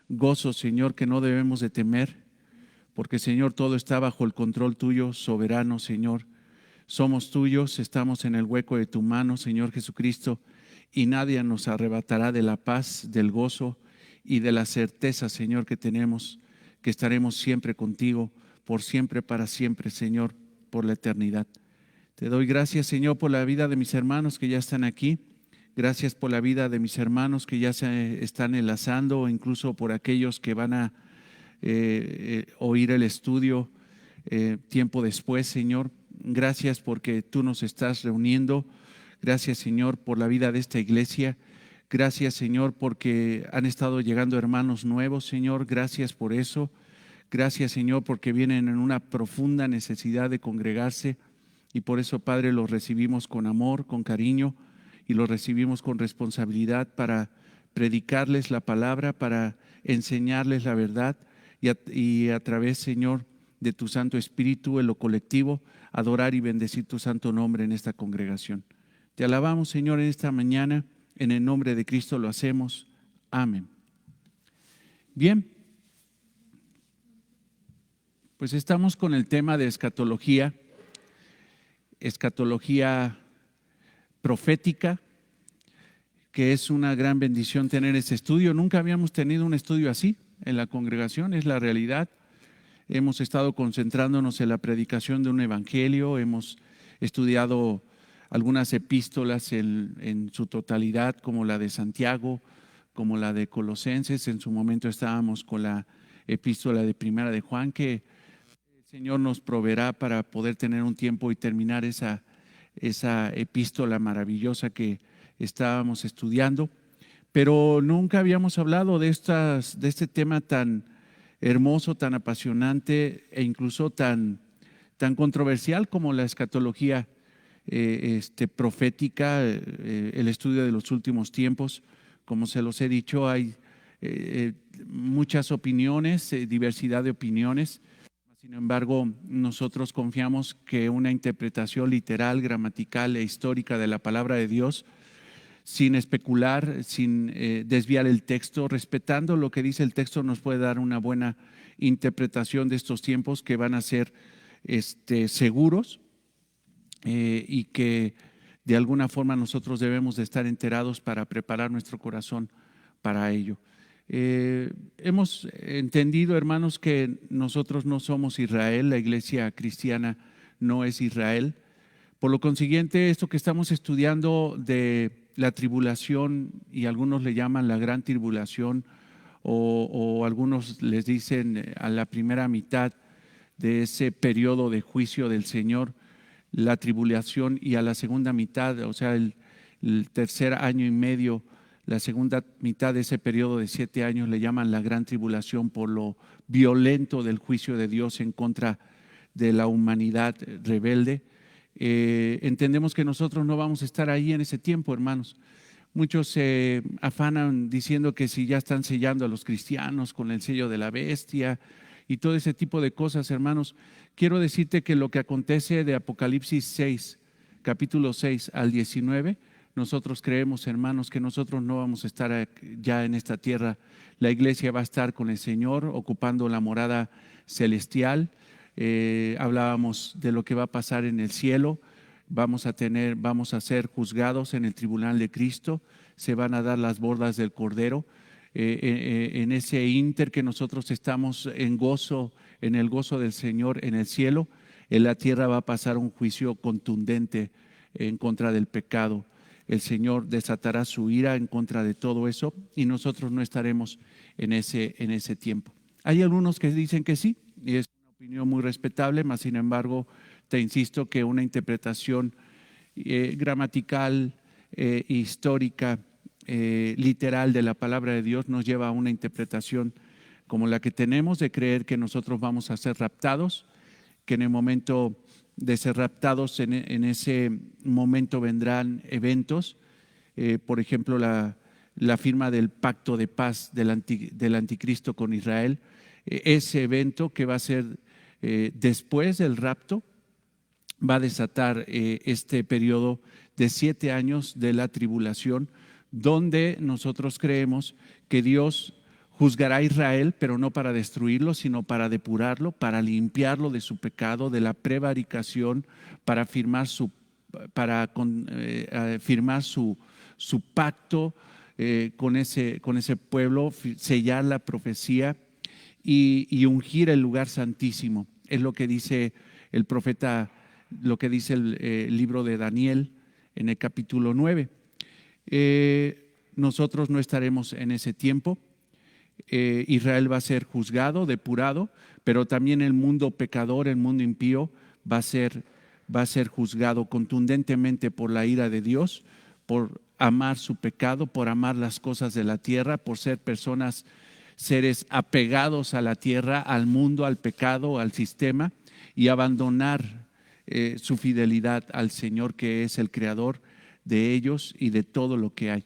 gozo, Señor, que no debemos de temer, porque, Señor, todo está bajo el control tuyo, soberano, Señor. Somos tuyos, estamos en el hueco de tu mano, Señor Jesucristo, y nadie nos arrebatará de la paz, del gozo y de la certeza, Señor, que tenemos, que estaremos siempre contigo, por siempre, para siempre, Señor, por la eternidad. Te doy gracias, Señor, por la vida de mis hermanos que ya están aquí. Gracias por la vida de mis hermanos que ya se están enlazando, o incluso por aquellos que van a oír el estudio tiempo después, Señor. Gracias porque tú nos estás reuniendo. Gracias, Señor, por la vida de esta iglesia. Gracias, Señor, porque han estado llegando hermanos nuevos, Señor. Gracias por eso. Gracias, Señor, porque vienen en una profunda necesidad de congregarse. Y por eso, Padre, los recibimos con amor, con cariño, y los recibimos con responsabilidad para predicarles la palabra, para enseñarles la verdad y a través, Señor, de tu Santo Espíritu, en lo colectivo, adorar y bendecir tu santo nombre en esta congregación. Te alabamos, Señor, en esta mañana. En el nombre de Cristo lo hacemos. Amén. Bien, pues estamos con el tema de escatología profética, que es una gran bendición tener ese estudio. Nunca habíamos tenido un estudio así en la congregación, es la realidad. Hemos estado concentrándonos en la predicación de un evangelio, hemos estudiado algunas epístolas en su totalidad, como la de Santiago, como la de Colosenses. En su momento estábamos con la epístola de Primera de Juan, que el Señor nos proveerá para poder tener un tiempo y terminar esa epístola maravillosa que estábamos estudiando. Pero nunca habíamos hablado de este tema tan hermoso, tan apasionante e incluso tan controversial como la escatología profética, el estudio de los últimos tiempos. Como se los he dicho, hay muchas opiniones, diversidad de opiniones. Sin embargo, nosotros confiamos que una interpretación literal, gramatical e histórica de la palabra de Dios, sin especular, sin desviar el texto, respetando lo que dice el texto, nos puede dar una buena interpretación de estos tiempos que van a ser seguros y que de alguna forma nosotros debemos de estar enterados para preparar nuestro corazón para ello. Hemos entendido, hermanos, que nosotros no somos Israel, la iglesia cristiana no es Israel. Por lo consiguiente, esto que estamos estudiando de la tribulación, y algunos le llaman la gran tribulación, o algunos les dicen a la primera mitad de ese periodo de juicio del Señor, la tribulación, y a la segunda mitad, o sea, el tercer año y medio, la segunda mitad de ese periodo de 7 años le llaman la gran tribulación por lo violento del juicio de Dios en contra de la humanidad rebelde. Entendemos que nosotros no vamos a estar ahí en ese tiempo, hermanos. Muchos se afanan diciendo que si ya están sellando a los cristianos con el sello de la bestia y todo ese tipo de cosas, hermanos. Quiero decirte que lo que acontece de Apocalipsis 6, capítulo 6 al 19, nosotros creemos, hermanos, que nosotros no vamos a estar ya en esta tierra. La iglesia va a estar con el Señor, ocupando la morada celestial. Hablábamos de lo que va a pasar en el cielo. Vamos a ser juzgados en el tribunal de Cristo. Se van a dar las bodas del Cordero. En ese inter que nosotros estamos en gozo, en el gozo del Señor en el cielo, en la tierra va a pasar un juicio contundente en contra del pecado. El Señor desatará su ira en contra de todo eso y nosotros no estaremos en ese tiempo. Hay algunos que dicen que sí, y es una opinión muy respetable, mas sin embargo te insisto que una interpretación gramatical, histórica, literal de la palabra de Dios nos lleva a una interpretación como la que tenemos, de creer que nosotros vamos a ser raptados, que en el momento de ser raptados, en ese momento vendrán eventos, por ejemplo la firma del pacto de paz del anticristo con Israel, ese evento que va a ser después del rapto, va a desatar este periodo de 7 años de la tribulación, donde nosotros creemos que Dios Juzgará a Israel, pero no para destruirlo, sino para depurarlo, para limpiarlo de su pecado, de la prevaricación, para firmar firmar su pacto con ese pueblo, sellar la profecía y ungir el lugar santísimo. Es lo que dice el profeta, lo que dice el libro de Daniel en el capítulo 9. Nosotros no estaremos en ese tiempo. Israel va a ser juzgado, depurado, pero también el mundo pecador, el mundo impío va a ser juzgado contundentemente por la ira de Dios, por amar su pecado, por amar las cosas de la tierra, por ser seres apegados a la tierra, al mundo, al pecado, al sistema, y abandonar su fidelidad al Señor, que es el creador de ellos y de todo lo que hay.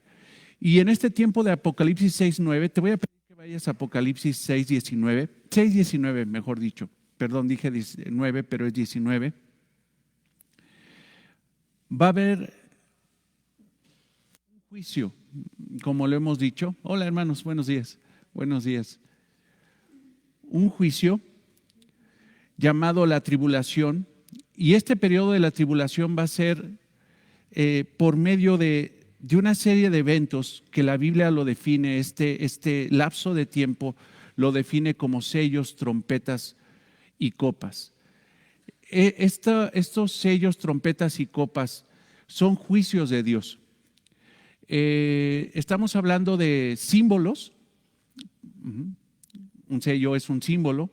Y en este tiempo de Apocalipsis 6:9, te voy a pedir que vayas a Apocalipsis 6:19, mejor dicho. Perdón, dije 19, pero es 19. Va a haber un juicio, como lo hemos dicho. Hola, hermanos, buenos días. Buenos días. Un juicio llamado la tribulación, y este periodo de la tribulación va a ser por medio de una serie de eventos que la Biblia lo define, este lapso de tiempo lo define como sellos, trompetas y copas. Estos sellos, trompetas y copas son juicios de Dios. Estamos hablando de símbolos. Un sello es un símbolo,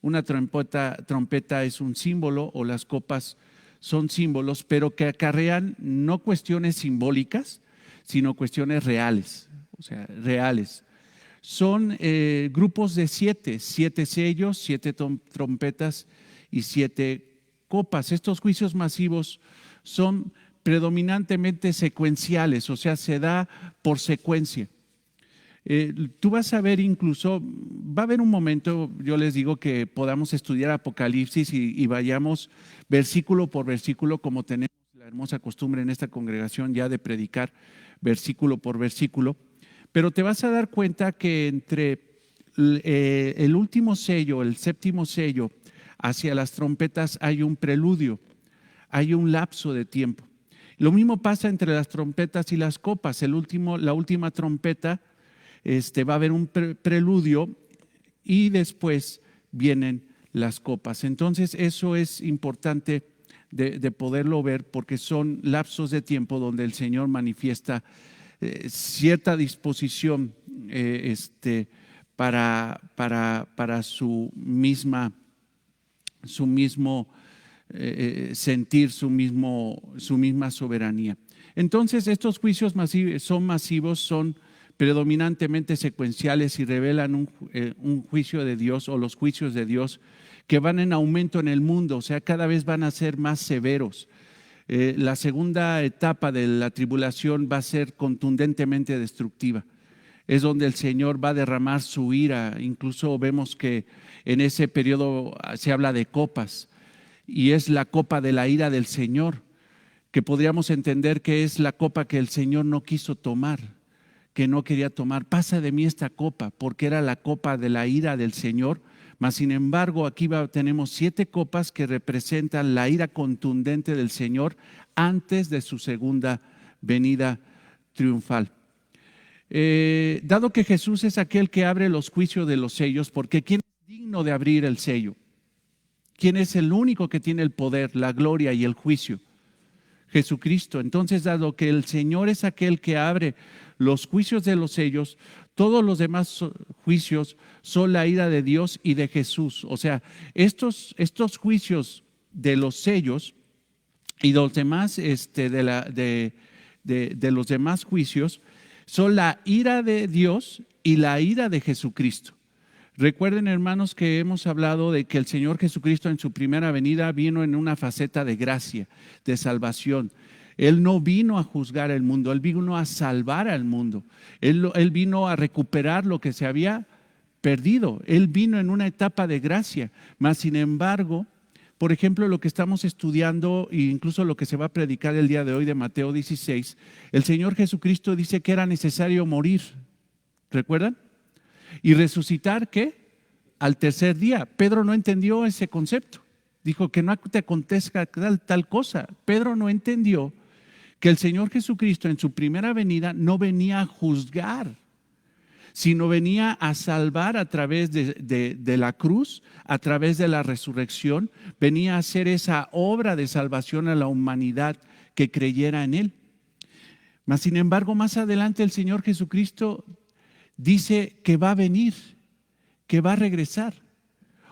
una trompeta es un símbolo, o las copas son símbolos, pero que acarrean no cuestiones simbólicas, sino cuestiones reales, o sea, reales. Son grupos de 7 sellos, 7 trompetas y 7 copas. Estos juicios masivos son predominantemente secuenciales, o sea, se da por secuencia. Tú vas a ver incluso, va a haber un momento, yo les digo, que podamos estudiar Apocalipsis y vayamos versículo por versículo, como tenemos la hermosa costumbre en esta congregación ya de predicar versículo por versículo, pero te vas a dar cuenta que entre el último sello, el séptimo sello, hacia las trompetas hay un preludio, hay un lapso de tiempo. Lo mismo pasa entre las trompetas y las copas. La última trompeta, va a haber un preludio y después vienen las copas. Entonces eso es importante de poderlo ver, porque son lapsos de tiempo donde el Señor manifiesta cierta disposición para su mismo sentir, su misma soberanía. Entonces estos juicios masivos, son predominantemente secuenciales y revelan un juicio de Dios, o los juicios de Dios, que van en aumento en el mundo, o sea, cada vez van a ser más severos. La segunda etapa de la tribulación va a ser contundentemente destructiva. Es donde el Señor va a derramar su ira. Incluso vemos que en ese periodo se habla de copas, y es la copa de la ira del Señor, que podríamos entender que es la copa que el Señor no quiso tomar, que no quería tomar. Pasa de mí esta copa, porque era la copa de la ira del Señor. Mas sin embargo, aquí tenemos 7 copas que representan la ira contundente del Señor antes de su segunda venida triunfal. Dado que Jesús es aquel que abre los juicios de los sellos, porque ¿quién es digno de abrir el sello? ¿Quién es el único que tiene el poder, la gloria y el juicio? Jesucristo. Entonces, dado que el Señor es aquel que abre los juicios de los sellos, todos los demás juicios son la ira de Dios y de Jesús. O sea, estos juicios de los sellos y los demás, de los demás juicios, son la ira de Dios y la ira de Jesucristo. Recuerden, hermanos, que hemos hablado de que el Señor Jesucristo en su primera venida vino en una faceta de gracia, de salvación. Él no vino a juzgar el mundo, Él vino a salvar al mundo. Él vino a recuperar lo que se había perdido. Él vino en una etapa de gracia. Mas, sin embargo, por ejemplo, lo que estamos estudiando e incluso lo que se va a predicar el día de hoy de Mateo 16, el Señor Jesucristo dice que era necesario morir. ¿Recuerdan? ¿Y resucitar qué? Al tercer día. Pedro no entendió ese concepto. Dijo que no te acontezca tal cosa. Pedro no entendió que el Señor Jesucristo en su primera venida no venía a juzgar, sino venía a salvar a través de la cruz, a través de la resurrección, venía a hacer esa obra de salvación a la humanidad que creyera en Él. Mas, sin embargo, más adelante el Señor Jesucristo dice que va a venir, que va a regresar.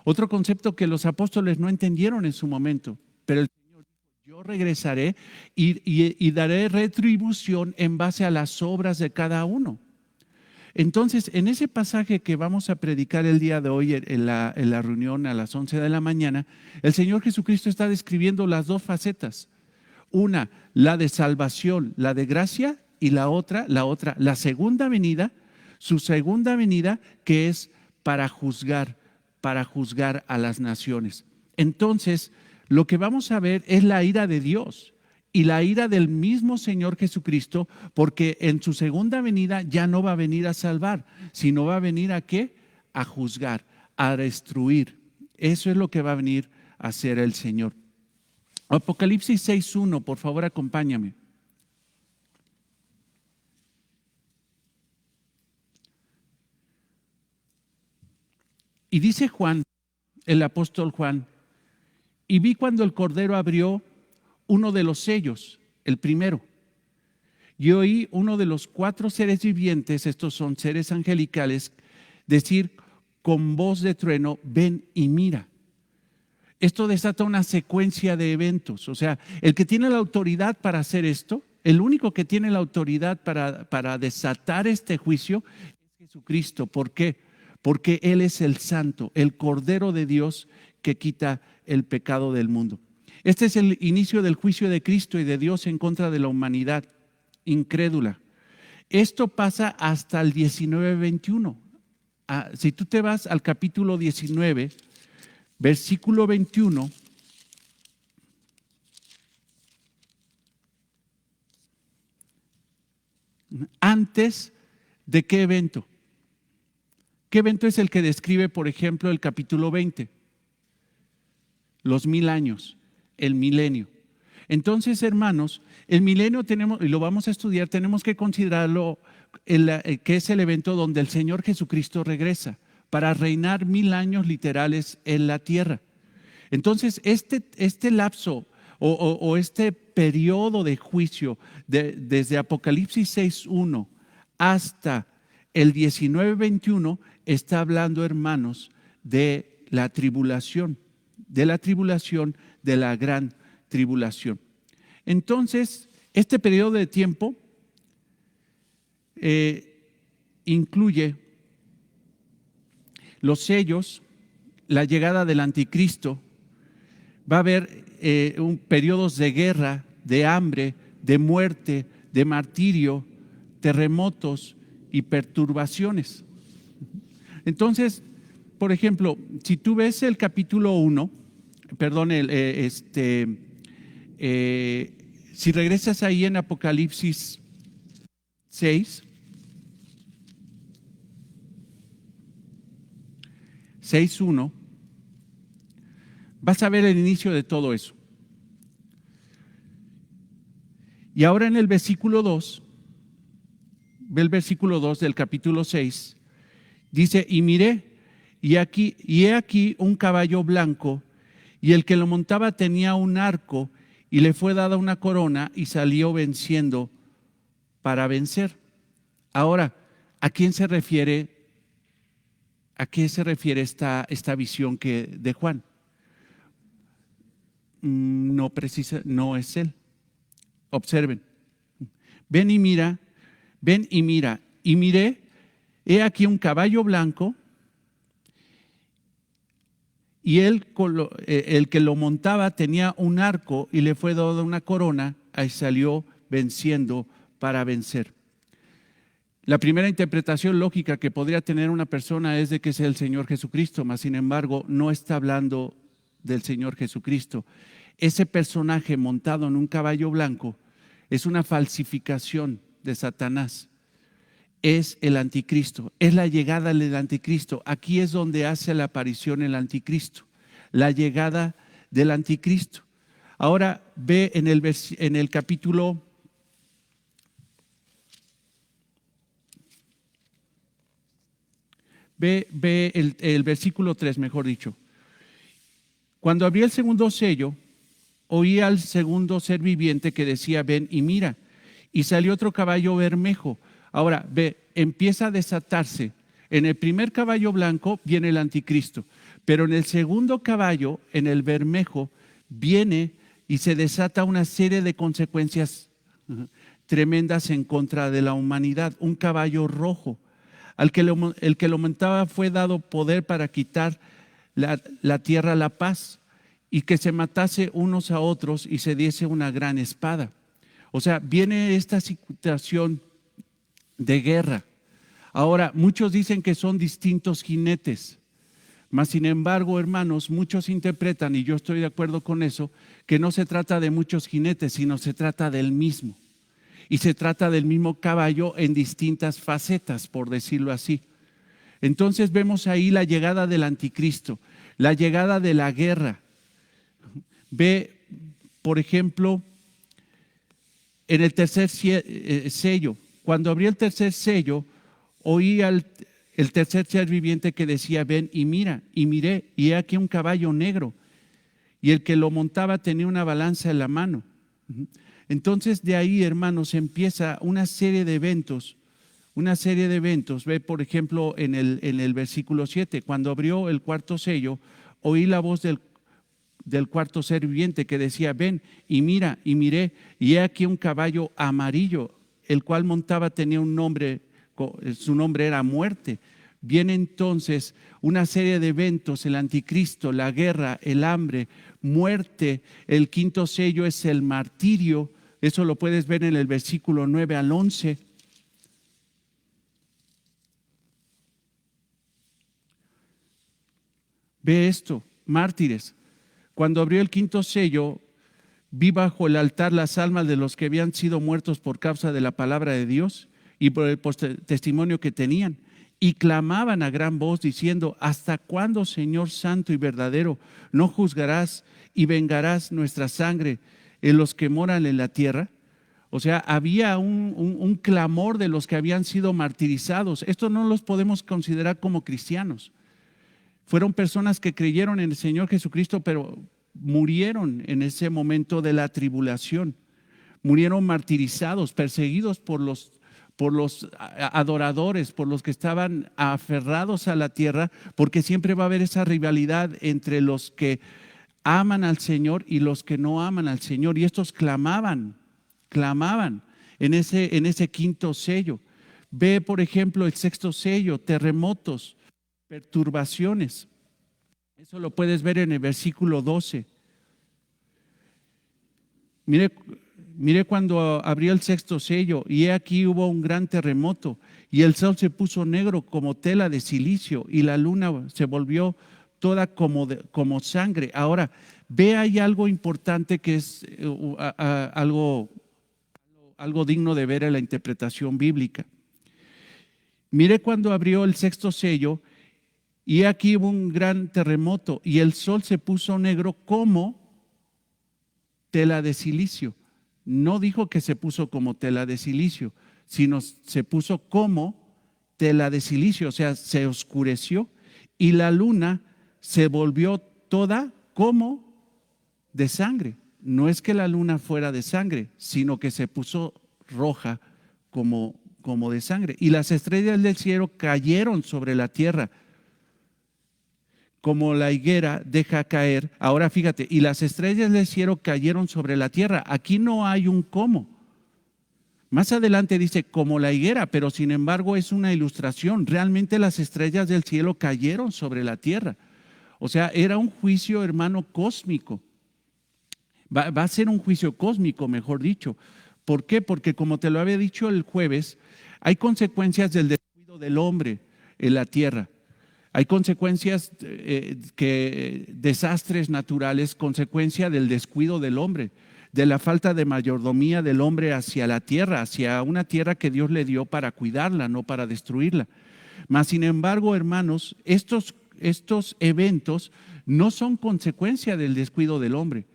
Otro concepto que los apóstoles no entendieron en su momento, pero el Señor dijo: yo regresaré y daré retribución en base a las obras de cada uno. Entonces, en ese pasaje que vamos a predicar el día de hoy en la reunión a las 11 de la mañana, el Señor Jesucristo está describiendo las dos facetas. Una, la de salvación, la de gracia, y la otra, la segunda venida, su segunda venida, que es para juzgar a las naciones. Entonces, lo que vamos a ver es la ira de Dios y la ira del mismo Señor Jesucristo, porque en su segunda venida ya no va a venir a salvar, sino va a venir ¿a qué? A juzgar, a destruir. Eso es lo que va a venir a hacer el Señor. Apocalipsis 6:1, por favor, acompáñame. Y dice Juan, el apóstol Juan: y vi cuando el Cordero abrió uno de los sellos, el primero, y oí uno de los 4 seres vivientes, estos son seres angelicales, decir con voz de trueno: ven y mira. Esto desata una secuencia de eventos. O sea, el que tiene la autoridad para hacer esto, el único que tiene la autoridad para desatar este juicio es Jesucristo. ¿Por qué? Porque Él es el Santo, el Cordero de Dios que quita el pecado del mundo. Este es el inicio del juicio de Cristo y de Dios en contra de la humanidad incrédula. Esto pasa hasta el 19:21. Si tú te vas al capítulo 19, versículo 21, ¿antes de qué evento? ¿Qué evento es el que describe, por ejemplo, el capítulo 20? Los 1000 años, el milenio. Entonces, hermanos, el milenio tenemos, y lo vamos a estudiar, tenemos que considerarlo que es el evento donde el Señor Jesucristo regresa para reinar 1000 años literales en la tierra. Entonces, este lapso o este periodo de juicio desde Apocalipsis 6:1 hasta el 19:21 está hablando, hermanos, de la tribulación, de la gran tribulación. Entonces, este periodo de tiempo incluye los sellos, la llegada del anticristo. Va a haber periodos de guerra, de hambre, de muerte, de martirio, terremotos y perturbaciones. Entonces, por ejemplo, si tú ves el capítulo 1, perdón, si regresas ahí en Apocalipsis 6, 6:1, vas a ver el inicio de todo eso. Y ahora en el versículo 2, ve el versículo 2 del capítulo 6, dice: y miré, y he aquí un caballo blanco, y el que lo montaba tenía un arco, y le fue dada una corona, y salió venciendo para vencer. Ahora, ¿a quién se refiere esta visión de Juan? No es él. Observen. Ven y mira, y miré, he aquí un caballo blanco, y el que lo montaba tenía un arco, y le fue dada una corona, y salió venciendo para vencer. La primera interpretación lógica que podría tener una persona es de que es el Señor Jesucristo, mas sin embargo no está hablando del Señor Jesucristo. Ese personaje montado en un caballo blanco es una falsificación de Satanás. es el anticristo, es la llegada del anticristo. Aquí es donde hace la aparición el anticristo, la llegada del anticristo. Ahora ve en el capítulo ve el versículo 3, mejor dicho. Cuando abrí el segundo sello, oí al segundo ser viviente que decía, ven y mira. Y salió otro caballo bermejo. Ahora, ve, empieza a desatarse. En el primer caballo blanco viene el anticristo, pero en el segundo caballo, en el bermejo, viene y se desata una serie de consecuencias tremendas en contra de la humanidad. Un caballo rojo. El que lo montaba fue dado poder para quitar la tierra, la paz, y que se matase unos a otros y se diese una gran espada. O sea, viene esta situación de guerra. Ahora, muchos dicen que son distintos jinetes, mas sin embargo, hermanos, muchos interpretan, y yo estoy de acuerdo con eso, que no se trata de muchos jinetes, sino se trata del mismo. Y se trata del mismo caballo en distintas facetas, por decirlo así. Entonces vemos ahí la llegada del anticristo, la llegada de la guerra. Ve, por ejemplo, en el tercer sello. Cuando abrí el tercer sello, oí el tercer ser viviente que decía, ven y mira, y miré, y he aquí un caballo negro, y el que lo montaba tenía una balanza en la mano. Entonces de ahí, hermanos, empieza una serie de eventos. Ve, por ejemplo, en el versículo 7, cuando abrió el cuarto sello, oí la voz del cuarto ser viviente que decía, ven y mira, y miré, y he aquí un caballo amarillo, el cual montaba tenía un nombre, su nombre era muerte. Viene entonces una serie de eventos, el anticristo, la guerra, el hambre, muerte. El quinto sello es el martirio. Eso lo puedes ver en el versículo 9 al 11. Ve esto, mártires. Cuando abrió el quinto sello, vi bajo el altar las almas de los que habían sido muertos por causa de la palabra de Dios y por el testimonio que tenían. Y clamaban a gran voz diciendo, ¿hasta cuándo, Señor santo y verdadero, no juzgarás y vengarás nuestra sangre en los que moran en la tierra? O sea, había un clamor de los que habían sido martirizados. Esto no los podemos considerar como cristianos. Fueron personas que creyeron en el Señor Jesucristo, pero murieron en ese momento de la tribulación. Murieron martirizados, perseguidos por los adoradores, por los que estaban aferrados a la tierra, porque siempre va a haber esa rivalidad entre los que aman al Señor y los que no aman al Señor. Y estos clamaban en ese quinto sello. Ve, por ejemplo, el sexto sello, terremotos, perturbaciones. Eso lo puedes ver en el versículo 12. Mire cuando abrió el sexto sello, y he aquí hubo un gran terremoto, y el sol se puso negro como tela de silicio, y la luna se volvió toda como sangre. Ahora, ve ahí algo importante que es algo digno de ver en la interpretación bíblica. Mire cuando abrió el sexto sello, y aquí hubo un gran terremoto, y el sol se puso negro como tela de silicio. No dijo que se puso como tela de silicio, sino se puso como tela de silicio, o sea, se oscureció, y la luna se volvió toda como de sangre. No es que la luna fuera de sangre, sino que se puso roja como de sangre. Y las estrellas del cielo cayeron sobre la tierra, como la higuera deja caer. Ahora fíjate, y las estrellas del cielo cayeron sobre la tierra. Aquí no hay un cómo. Más adelante dice como la higuera, pero sin embargo es una ilustración. Realmente las estrellas del cielo cayeron sobre la tierra. O sea, era un juicio, hermano, cósmico. Va a ser un juicio cósmico, mejor dicho. ¿Por qué? Porque como te lo había dicho el jueves, hay consecuencias del descuido del hombre en la tierra. Hay consecuencias, desastres naturales, consecuencia del descuido del hombre. de la falta de mayordomía del hombre hacia la tierra, hacia una tierra que Dios le dio para cuidarla, no para destruirla. Mas, sin embargo, hermanos, estos eventos no son consecuencia del descuido del hombre.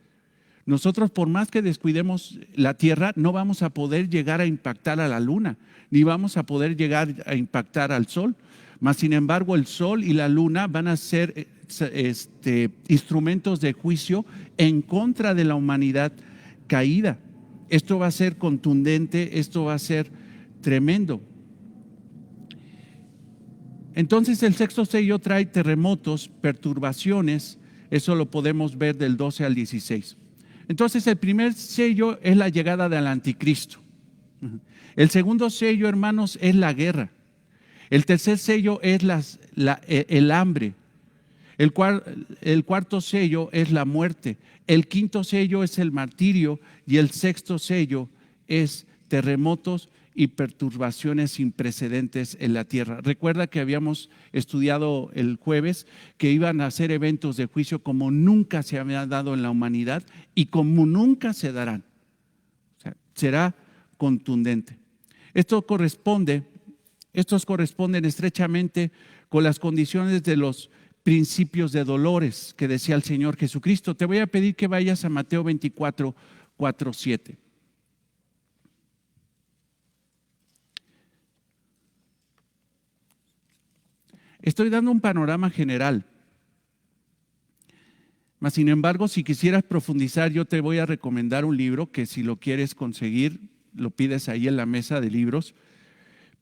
Nosotros, por más que descuidemos la tierra, no vamos a poder llegar a impactar a la luna, ni vamos a poder llegar a impactar al sol. Mas, sin embargo, el sol y la luna van a ser instrumentos de juicio en contra de la humanidad caída. Esto va a ser contundente, esto va a ser tremendo. Entonces el sexto sello trae terremotos, perturbaciones, eso lo podemos ver del 12 al 16. Entonces el primer sello es la llegada del anticristo. El segundo sello, hermanos, es la guerra. El tercer sello es el hambre. El cuarto sello es la muerte. El quinto sello es el martirio y el sexto sello es terremotos y perturbaciones sin precedentes en la tierra. Recuerda que habíamos estudiado el jueves que iban a ser eventos de juicio como nunca se había dado en la humanidad y como nunca se darán. O sea, será contundente. Estos corresponden estrechamente con las condiciones de los principios de dolores que decía el Señor Jesucristo. Te voy a pedir que vayas a Mateo 24, 4, 7. Estoy dando un panorama general. Mas, sin embargo, si quisieras profundizar, yo te voy a recomendar un libro que, si lo quieres conseguir, lo pides ahí en la mesa de libros.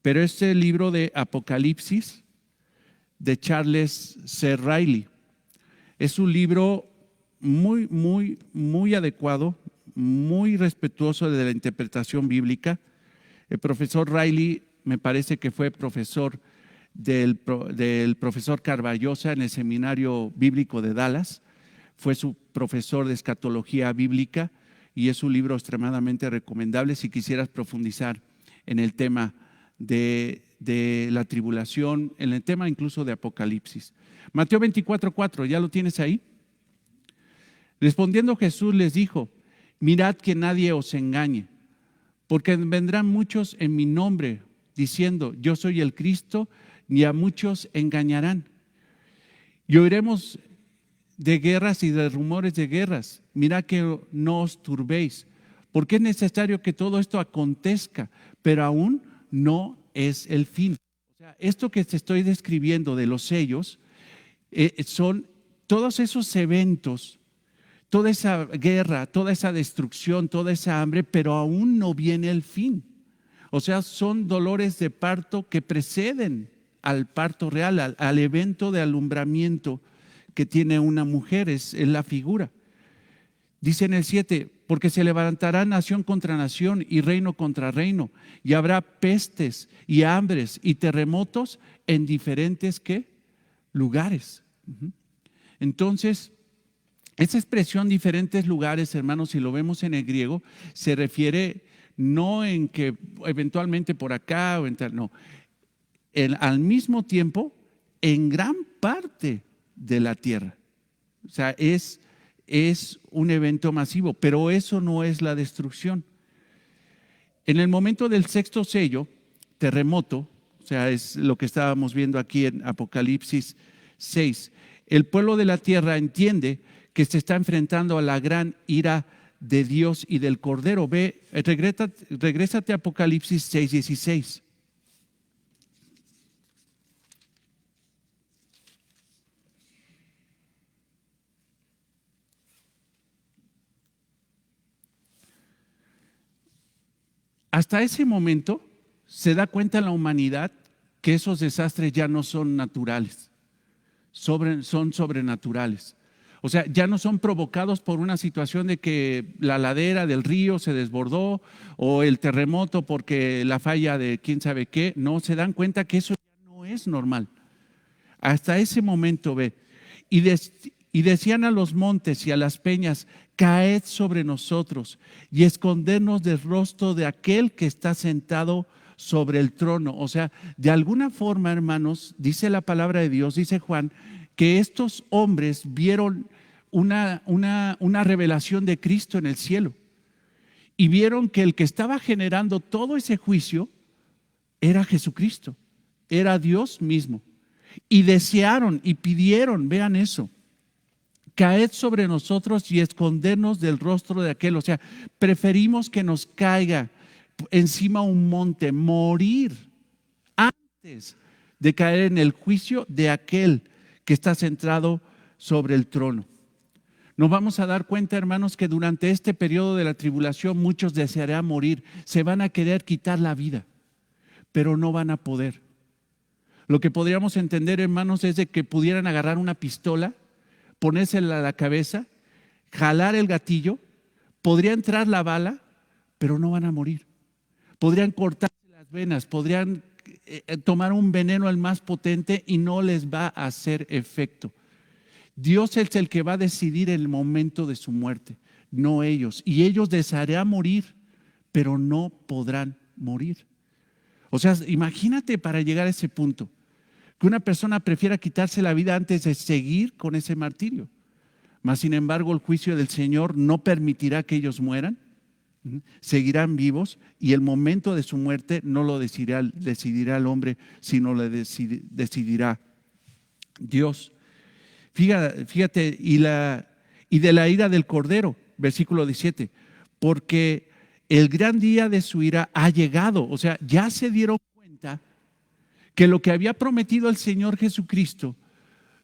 Pero este libro de Apocalipsis de Charles C. Riley es un libro muy adecuado, muy respetuoso de la interpretación bíblica. El profesor Riley me parece que fue profesor del profesor Carballosa en el Seminario Bíblico de Dallas. Fue su profesor de escatología bíblica y es un libro extremadamente recomendable si quisieras profundizar en el tema de la tribulación, en el tema incluso de Apocalipsis. Mateo 24, 4, ¿ya lo tienes ahí? Respondiendo Jesús les dijo: mirad que nadie os engañe, porque vendrán muchos en mi nombre diciendo: yo soy el Cristo, y a muchos engañarán. Y oiremos de guerras y de rumores de guerras. Mirad que no os turbéis, porque es necesario que todo esto acontezca, pero aún no es el fin. O sea, esto que te estoy describiendo de los sellos son todos esos eventos, toda esa guerra, toda esa destrucción, toda esa hambre, pero aún no viene el fin. O sea, son dolores de parto que preceden al parto real, al evento de alumbramiento que tiene una mujer, es la figura. Dice en el 7, porque se levantará nación contra nación y reino contra reino, y habrá pestes y hambres y terremotos en diferentes ¿qué? Lugares. Entonces, esa expresión diferentes lugares, hermanos, si lo vemos en el griego, se refiere no en que eventualmente por acá o en tal, no. Al mismo tiempo, en gran parte de la tierra. O sea, es un evento masivo, pero eso no es la destrucción. En el momento del sexto sello, terremoto, o sea, es lo que estábamos viendo aquí en Apocalipsis 6, el pueblo de la tierra entiende que se está enfrentando a la gran ira de Dios y del Cordero. Regrésate a Apocalipsis 6, 16. Hasta ese momento se da cuenta la humanidad que esos desastres ya no son naturales, son sobrenaturales. O sea, ya no son provocados por una situación de que la ladera del río se desbordó o el terremoto porque la falla de quién sabe qué. No, se dan cuenta que eso ya no es normal. Hasta ese momento ve. Y decían a los montes y a las peñas: caed sobre nosotros y escondernos del rostro de aquel que está sentado sobre el trono. O sea, de alguna forma, hermanos, dice la palabra de Dios, dice Juan, que estos hombres vieron una revelación de Cristo en el cielo. y vieron que el que estaba generando todo ese juicio era Jesucristo, era Dios mismo. Y desearon y pidieron, vean eso, caed sobre nosotros y escondernos del rostro de aquel. O sea, preferimos que nos caiga encima un monte, morir antes de caer en el juicio de aquel que está centrado sobre el trono. Nos vamos a dar cuenta, hermanos, que durante este periodo de la tribulación muchos desearán morir, se van a querer quitar la vida, pero no van a poder. Lo que podríamos entender, hermanos, es de que pudieran agarrar una pistola, ponérsela a la cabeza, jalar el gatillo, podría entrar la bala, pero no van a morir. Podrían cortarse las venas, podrían tomar un veneno el más potente y no les va a hacer efecto. Dios es el que va a decidir el momento de su muerte, no ellos. Y ellos desearán morir, pero no podrán morir. O sea, imagínate para llegar a ese punto, que una persona prefiera quitarse la vida antes de seguir con ese martirio. Mas, sin embargo, el juicio del Señor no permitirá que ellos mueran, seguirán vivos y el momento de su muerte no lo decidirá el hombre, sino lo decidirá Dios. Fíjate, y de la ira del Cordero, versículo 17, porque el gran día de su ira ha llegado. O sea, ya se dieron cuenta que lo que había prometido el Señor Jesucristo,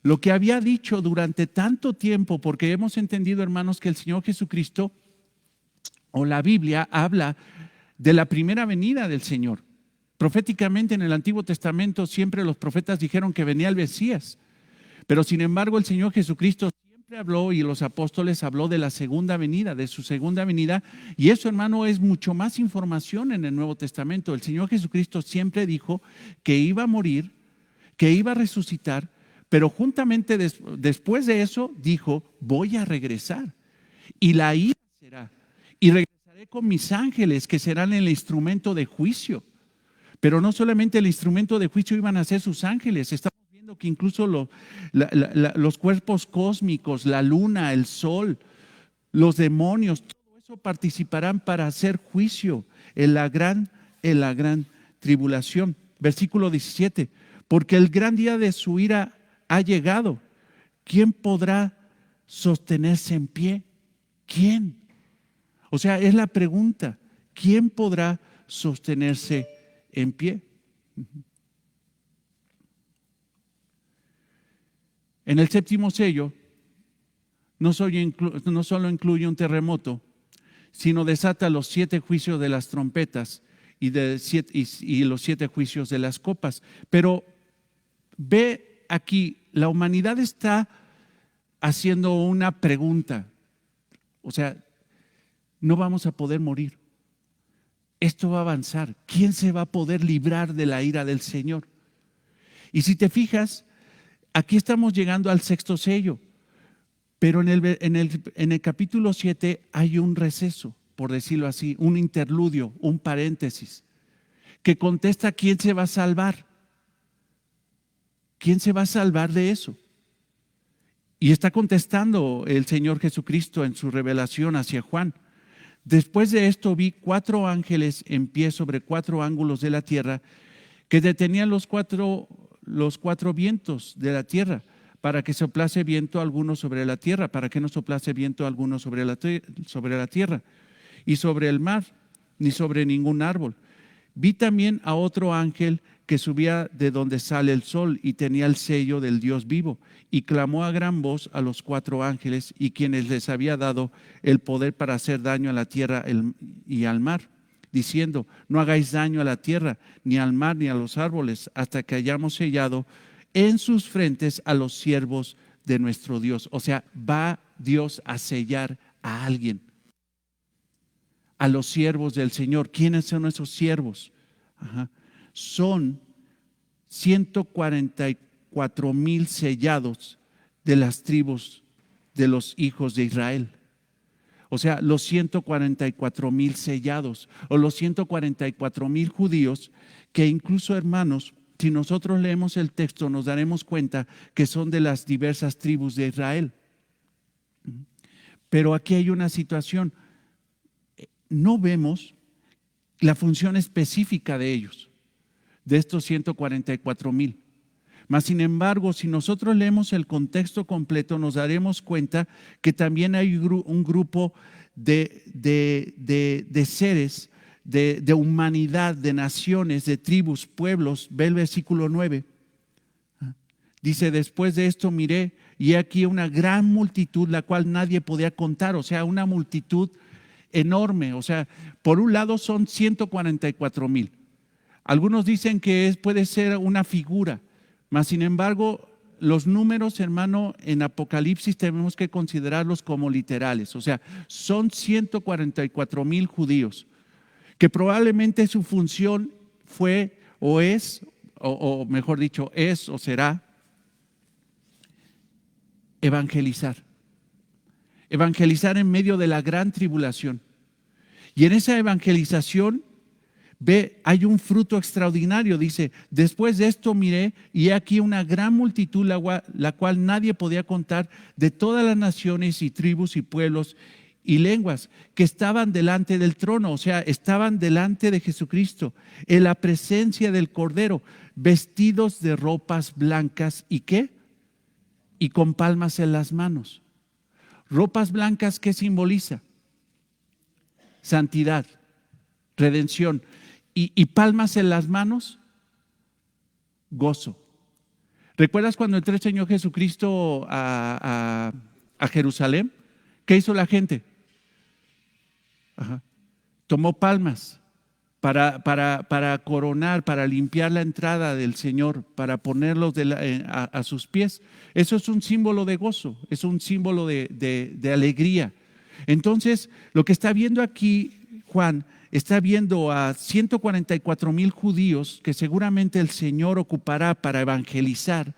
lo que había dicho durante tanto tiempo, porque hemos entendido, hermanos, que el Señor Jesucristo o la Biblia habla de la primera venida del Señor. Proféticamente en el Antiguo Testamento siempre los profetas dijeron que venía el Mesías, pero sin embargo el Señor Jesucristo siempre habló y los apóstoles habló de la segunda venida, de su segunda venida, y eso, hermano, es mucho más información en el Nuevo Testamento. El Señor Jesucristo siempre dijo que iba a morir, que iba a resucitar, pero juntamente después de eso dijo, voy a regresar y la ira será, y regresaré con mis ángeles que serán el instrumento de juicio. Pero no solamente el instrumento de juicio iban a ser sus ángeles, estamos viendo que incluso los cuerpos cósmicos, la luna, el sol, los demonios, todo eso participarán para hacer juicio en la gran tribulación. Versículo 17, porque el gran día de su ira ha llegado. ¿Quién podrá sostenerse en pie? ¿Quién? O sea, es la pregunta, ¿quién podrá sostenerse en pie? En el séptimo sello no solo incluye un terremoto, sino desata los 7 juicios de las trompetas y los 7 juicios de las copas. Pero ve aquí, la humanidad está haciendo una pregunta. O sea, no vamos a poder morir. Esto va a avanzar. ¿Quién se va a poder librar de la ira del Señor? Y si te fijas, aquí estamos llegando al sexto sello, pero en el capítulo 7 hay un receso, por decirlo así, un interludio, un paréntesis, que contesta quién se va a salvar. ¿Quién se va a salvar de eso? Y está contestando el Señor Jesucristo en su revelación hacia Juan. Después de esto vi 4 ángeles en pie sobre 4 ángulos de la tierra que detenían los cuatro vientos de la tierra para que soplase viento alguno sobre la tierra, para que no soplase viento alguno sobre la tierra y sobre el mar, ni sobre ningún árbol. Vi también a otro ángel que subía de donde sale el sol y tenía el sello del Dios vivo y clamó a gran voz a los 4 ángeles y quienes les había dado el poder para hacer daño a la tierra y al mar, diciendo, no hagáis daño a la tierra, ni al mar, ni a los árboles, hasta que hayamos sellado en sus frentes a los siervos de nuestro Dios. O sea, va Dios a sellar a alguien, a los siervos del Señor. ¿Quiénes son esos siervos? Son 144,000 sellados de las tribus de los hijos de Israel. O sea, los 144,000 sellados o los 144,000 judíos que incluso, hermanos, si nosotros leemos el texto nos daremos cuenta que son de las diversas tribus de Israel. Pero aquí hay una situación. no vemos la función específica de ellos, de estos 144,000. Mas, sin embargo, si nosotros leemos el contexto completo, nos daremos cuenta que también hay un grupo de seres, de humanidad, de naciones, de tribus, pueblos. Ve el versículo 9. Dice, después de esto miré, y he aquí una gran multitud, la cual nadie podía contar. O sea, una multitud enorme. O sea, por un lado son 144,000. Algunos dicen que puede ser una figura. Mas, sin embargo, los números, hermano, en Apocalipsis tenemos que considerarlos como literales. O sea, son 144,000 judíos, que probablemente su función fue o es, o mejor dicho, es o será evangelizar. Evangelizar en medio de la gran tribulación. Y en esa evangelización, hay un fruto extraordinario. Dice, después de esto miré y he aquí una gran multitud, la cual nadie podía contar, de todas las naciones y tribus y pueblos y lenguas, que estaban delante del trono. O sea, estaban delante de Jesucristo, en la presencia del Cordero, vestidos de ropas blancas. ¿Y qué? Y con palmas en las manos. Ropas blancas, ¿qué simboliza? Santidad, redención. Y palmas en las manos, gozo. ¿Recuerdas cuando entró el Señor Jesucristo a Jerusalén? ¿Qué hizo la gente? Tomó palmas para coronar, para limpiar la entrada del Señor, para ponerlos a sus pies. Eso es un símbolo de gozo, es un símbolo de alegría. Entonces, lo que está viendo aquí Juan, está viendo a 144,000 judíos que seguramente el Señor ocupará para evangelizar,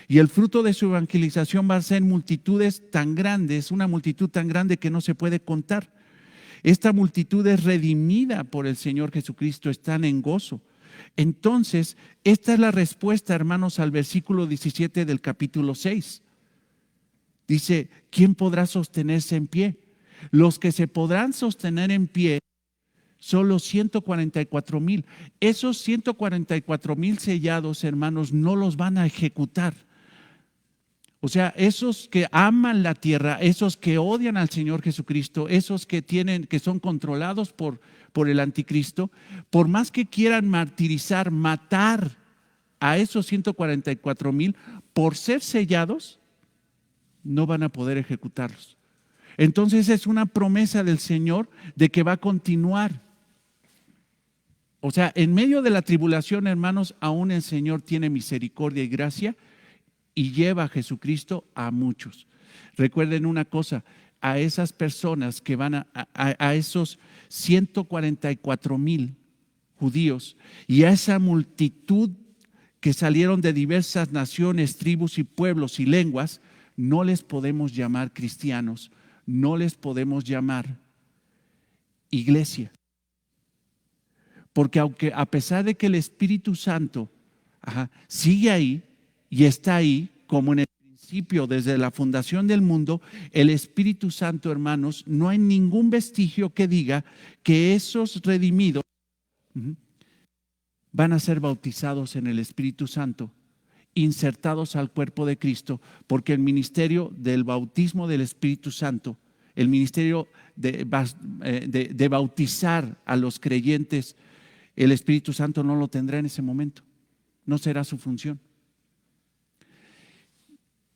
y el fruto de su evangelización va a ser multitudes tan grandes, una multitud tan grande que no se puede contar. Esta multitud es redimida por el Señor Jesucristo, están en gozo. Entonces, esta es la respuesta, hermanos, al versículo 17 del capítulo 6. Dice, ¿quién podrá sostenerse en pie? Los que se podrán sostener en pie son los 144,000. Esos 144,000 sellados, hermanos, no los van a ejecutar. O sea, esos que aman la tierra, esos que odian al Señor Jesucristo, esos que son controlados por el anticristo, por más que quieran martirizar, matar a esos 144,000, por ser sellados, no van a poder ejecutarlos. Entonces es una promesa del Señor de que va a continuar. O sea, en medio de la tribulación, hermanos, aún el Señor tiene misericordia y gracia y lleva a Jesucristo a muchos. Recuerden una cosa, a esas personas que van a esos 144,000 judíos y a esa multitud que salieron de diversas naciones, tribus y pueblos y lenguas, no les podemos llamar cristianos, no les podemos llamar iglesia. Porque aunque a pesar de que el Espíritu Santo sigue ahí y está ahí, como en el principio, desde la fundación del mundo, el Espíritu Santo, hermanos, no hay ningún vestigio que diga que esos redimidos van a ser bautizados en el Espíritu Santo, insertados al cuerpo de Cristo, porque el ministerio del bautismo del Espíritu Santo, el ministerio de bautizar a los creyentes, el Espíritu Santo no lo tendrá en ese momento, no será su función.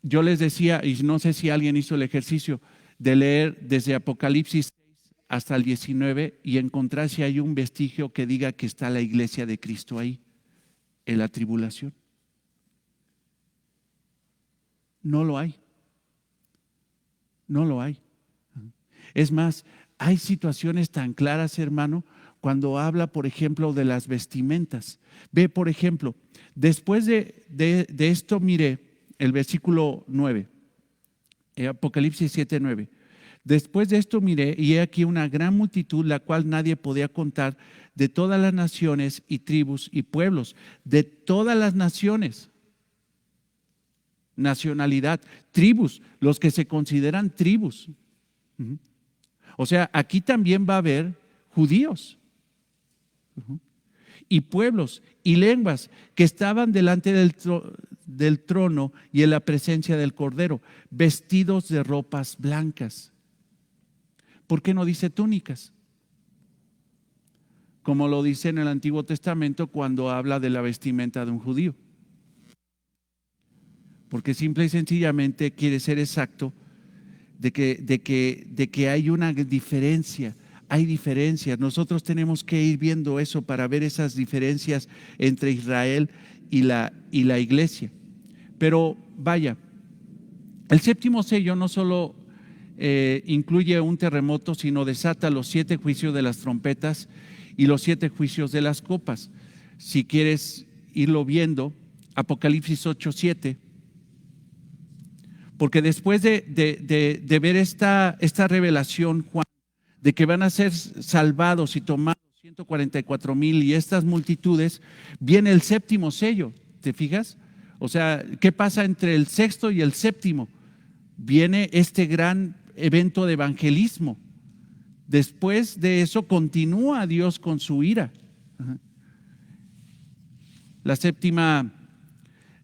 Yo les decía, y no sé si alguien hizo el ejercicio de leer desde Apocalipsis 6 hasta el 19 y encontrar si hay un vestigio que diga que está la iglesia de Cristo ahí, en la tribulación. No lo hay. No lo hay. Es más, hay situaciones tan claras, hermano, cuando habla, por ejemplo, de las vestimentas. Ve, por ejemplo, después de esto miré el versículo 9, Apocalipsis 7:9. Después de esto miré y he aquí una gran multitud, la cual nadie podía contar, de todas las naciones y tribus y pueblos, de todas las naciones, nacionalidad, tribus, los que se consideran tribus. O sea, aquí también va a haber judíos y pueblos y lenguas que estaban delante del trono y en la presencia del Cordero, vestidos de ropas blancas. ¿Por qué no dice túnicas? Como lo dice en el Antiguo Testamento cuando habla de la vestimenta de un judío. Porque simple y sencillamente quiere ser exacto de que hay una diferencia. Hay diferencias. Nosotros tenemos que ir viendo eso para ver esas diferencias entre Israel y la iglesia. Pero vaya, el séptimo sello no solo incluye un terremoto, sino desata los 7 juicios de las trompetas y los 7 juicios de las copas. Si quieres irlo viendo, Apocalipsis 8:7. Porque después de ver esta revelación, Juan, de que van a ser salvados y tomados 144,000 y estas multitudes, viene el séptimo sello, ¿te fijas? O sea, ¿qué pasa entre el sexto y el séptimo? Viene este gran evento de evangelismo. Después de eso continúa Dios con su ira. La séptima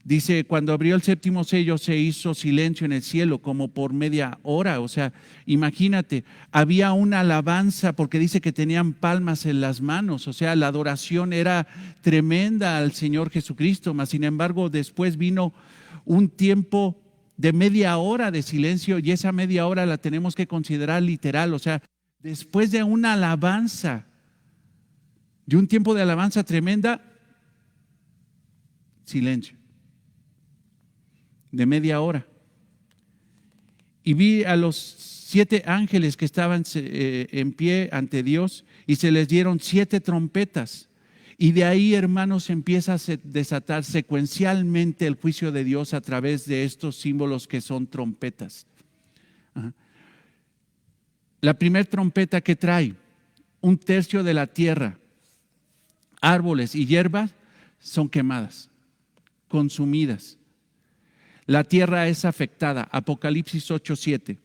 dice, cuando abrió el séptimo sello se hizo silencio en el cielo como por media hora. O sea, imagínate, había una alabanza porque dice que tenían palmas en las manos. O sea, la adoración era tremenda al Señor Jesucristo. Mas sin embargo, después vino un tiempo de media hora de silencio y esa media hora la tenemos que considerar literal. O sea, después de una alabanza, de un tiempo de alabanza tremenda, silencio de media hora. Y vi a los 7 ángeles que estaban en pie ante Dios y se les dieron 7 trompetas. Y de ahí, hermanos, empieza a desatar secuencialmente el juicio de Dios a través de estos símbolos que son trompetas. La primera trompeta que trae, 1/3 de la tierra, árboles y hierbas son quemadas, consumidas. La tierra es afectada. Apocalipsis 8:7.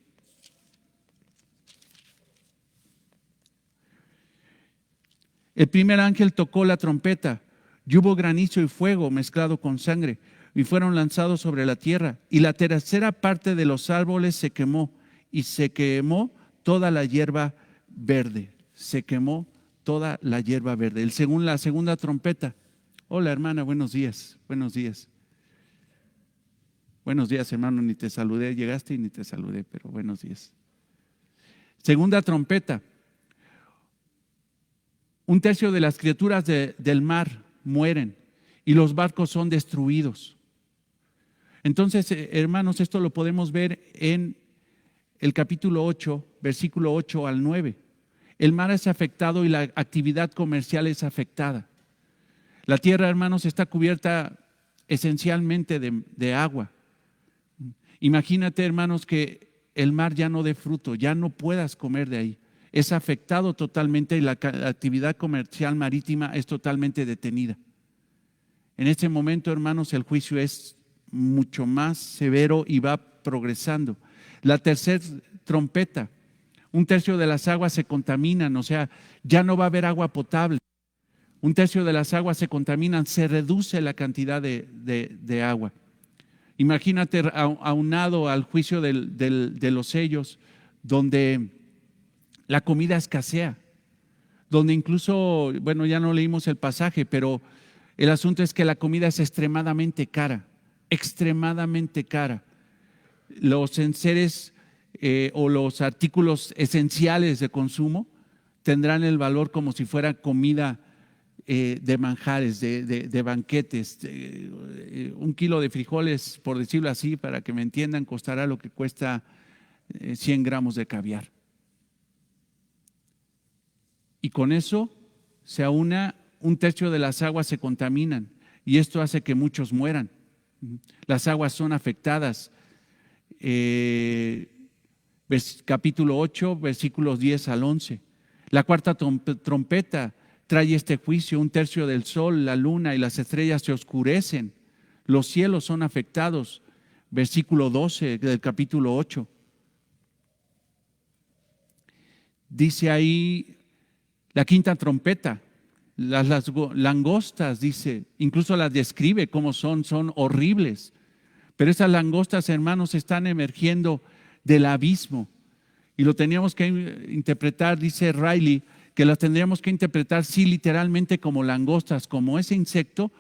El primer ángel tocó la trompeta y hubo granizo y fuego mezclado con sangre y fueron lanzados sobre la tierra. Y la tercera parte de los árboles se quemó y se quemó toda la hierba verde. Se quemó toda la hierba verde. Según la segunda trompeta. Hola hermana, buenos días. Buenos días. Buenos días, hermano, ni te saludé, llegaste y ni te saludé, pero buenos días. Segunda trompeta. 1/3 de las criaturas del mar mueren y los barcos son destruidos. Entonces, hermanos, esto lo podemos ver en el capítulo 8, versículo 8 al 9. El mar es afectado y la actividad comercial es afectada. La tierra, hermanos, está cubierta esencialmente de agua. Imagínate, hermanos, que el mar ya no dé fruto, ya no puedas comer de ahí. Es afectado totalmente y la actividad comercial marítima es totalmente detenida. En este momento, hermanos, el juicio es mucho más severo y va progresando. La tercera trompeta, 1/3 de las aguas se contaminan, o sea, ya no va a haber agua potable. 1/3 de las aguas se contaminan, se reduce la cantidad de agua. Imagínate aunado al juicio de los sellos, donde la comida escasea, donde incluso, bueno, ya no leímos el pasaje, pero el asunto es que la comida es extremadamente cara, extremadamente cara. Los enseres o los artículos esenciales de consumo tendrán el valor como si fuera comida de manjares, de banquetes. 1 kilo de frijoles, por decirlo así, para que me entiendan, costará lo que cuesta 100 gramos de caviar. Y con eso se aúna 1/3 de las aguas se contaminan y esto hace que muchos mueran. Las aguas son afectadas. Capítulo 8, versículos 10 al 11. La cuarta trompeta trae este juicio. 1/3 del sol, la luna y las estrellas se oscurecen. Los cielos son afectados. Versículo 12 del capítulo 8. Dice ahí La quinta trompeta, las langostas, dice, incluso las describe como son horribles. Pero esas langostas, hermanos, están emergiendo del abismo. Y lo teníamos que interpretar, dice Riley, que las tendríamos que interpretar, sí, literalmente como langostas, como ese insecto,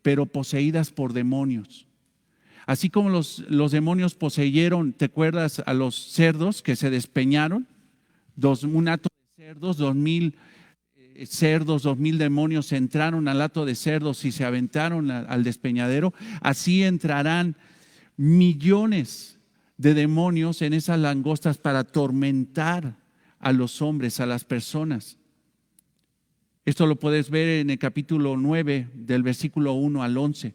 pero poseídas por demonios. Así como los demonios poseyeron, ¿te acuerdas? A los cerdos que se despeñaron, un hato de cerdos, 2000 cerdos, 2000 demonios entraron al hato de cerdos y se aventaron al despeñadero. Así entrarán millones de demonios en esas langostas para atormentar a los hombres, a las personas. Esto lo puedes ver en el capítulo 9 del versículo 1 al 11.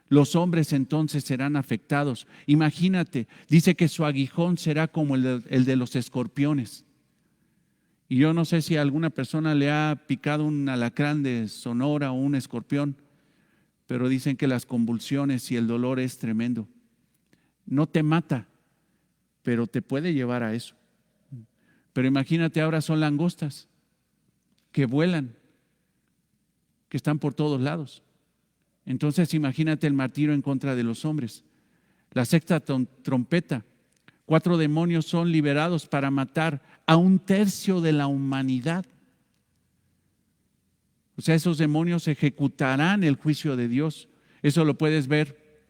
Los hombres entonces serán afectados. Imagínate, dice que su aguijón será como el de los escorpiones. Y yo no sé si a alguna persona le ha picado un alacrán de Sonora o un escorpión, pero dicen que las convulsiones y el dolor es tremendo. No te mata, pero te puede llevar a eso. Pero imagínate, ahora son langostas que vuelan, que están por todos lados. Entonces imagínate el martirio en contra de los hombres. La sexta trompeta, 4 demonios son liberados para matar a 1/3 de la humanidad. O sea, esos demonios ejecutarán el juicio de Dios. Eso lo puedes ver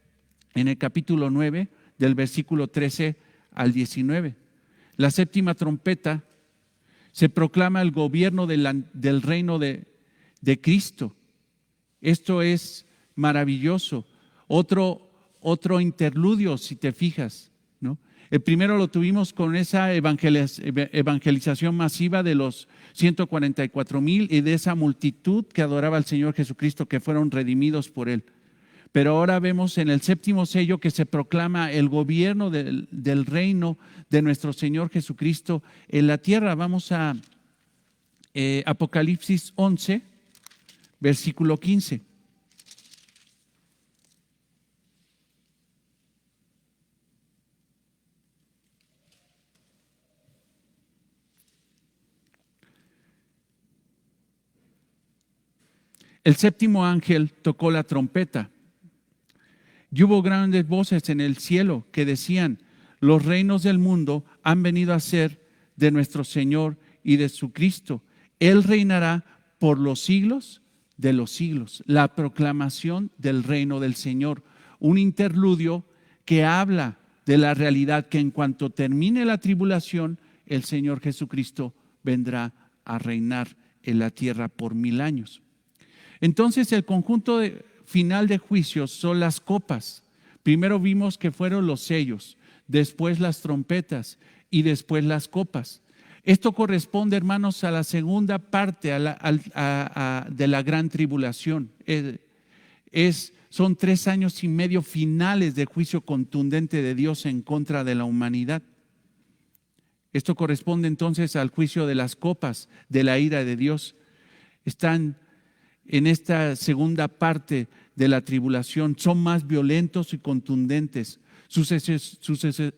en el capítulo 9, del versículo 13 al 19. La séptima trompeta se proclama el gobierno del reino de Cristo. Esto es maravilloso. Otro interludio, si te fijas, ¿no? El primero lo tuvimos con esa evangelización masiva de los 144,000 y de esa multitud que adoraba al Señor Jesucristo, que fueron redimidos por Él. Pero ahora vemos en el séptimo sello que se proclama el gobierno del reino de nuestro Señor Jesucristo en la tierra. Vamos a Apocalipsis 11, versículo 15. El séptimo ángel tocó la trompeta. Y hubo grandes voces en el cielo que decían: los reinos del mundo han venido a ser de nuestro Señor y de su Cristo. Él reinará por los siglos de los siglos. La proclamación del reino del Señor. Un interludio que habla de la realidad que en cuanto termine la tribulación, el Señor Jesucristo vendrá a reinar en la tierra por 1000 años. Entonces el conjunto final de juicios son las copas. Primero vimos que fueron los sellos, después las trompetas y después las copas. Esto corresponde, hermanos, a la segunda parte de la gran tribulación. Son 3 años y medio finales de juicio contundente de Dios en contra de la humanidad. Esto corresponde entonces al juicio de las copas de la ira de Dios. Están en esta segunda parte de la tribulación, son más violentos y contundentes. Su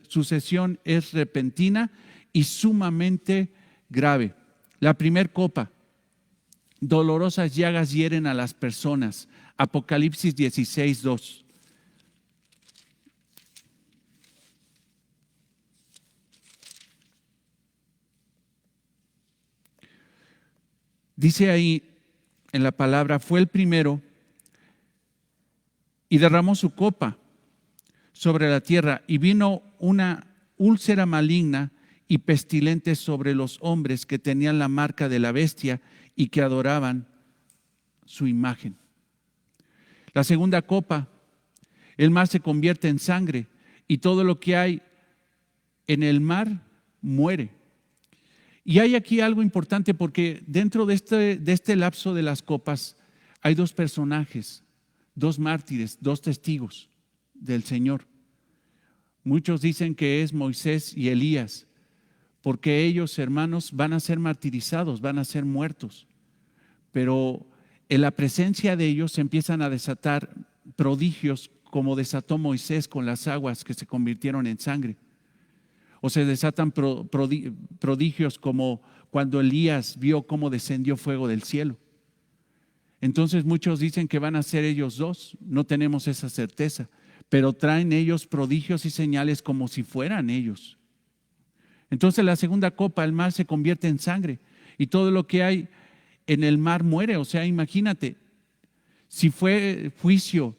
sucesión es repentina y sumamente grave. La primer copa: dolorosas llagas hieren a las personas. Apocalipsis 16, 2. Dice ahí en la palabra: fue el primero y derramó su copa sobre la tierra, y vino una úlcera maligna y pestilente sobre los hombres que tenían la marca de la bestia y que adoraban su imagen. La segunda copa: el mar se convierte en sangre y todo lo que hay en el mar muere. Y hay aquí algo importante, porque dentro de este lapso de las copas hay 2 personajes, 2 mártires, 2 testigos del Señor. Muchos dicen que es Moisés y Elías, porque ellos, hermanos, van a ser martirizados, van a ser muertos. Pero en la presencia de ellos se empiezan a desatar prodigios, como desató Moisés con las aguas que se convirtieron en sangre. O se desatan prodigios como cuando Elías vio cómo descendió fuego del cielo. Entonces muchos dicen que van a ser ellos dos, no tenemos esa certeza, pero traen ellos prodigios y señales como si fueran ellos. Entonces la segunda copa, el mar se convierte en sangre y todo lo que hay en el mar muere. O sea, imagínate, si fue juicio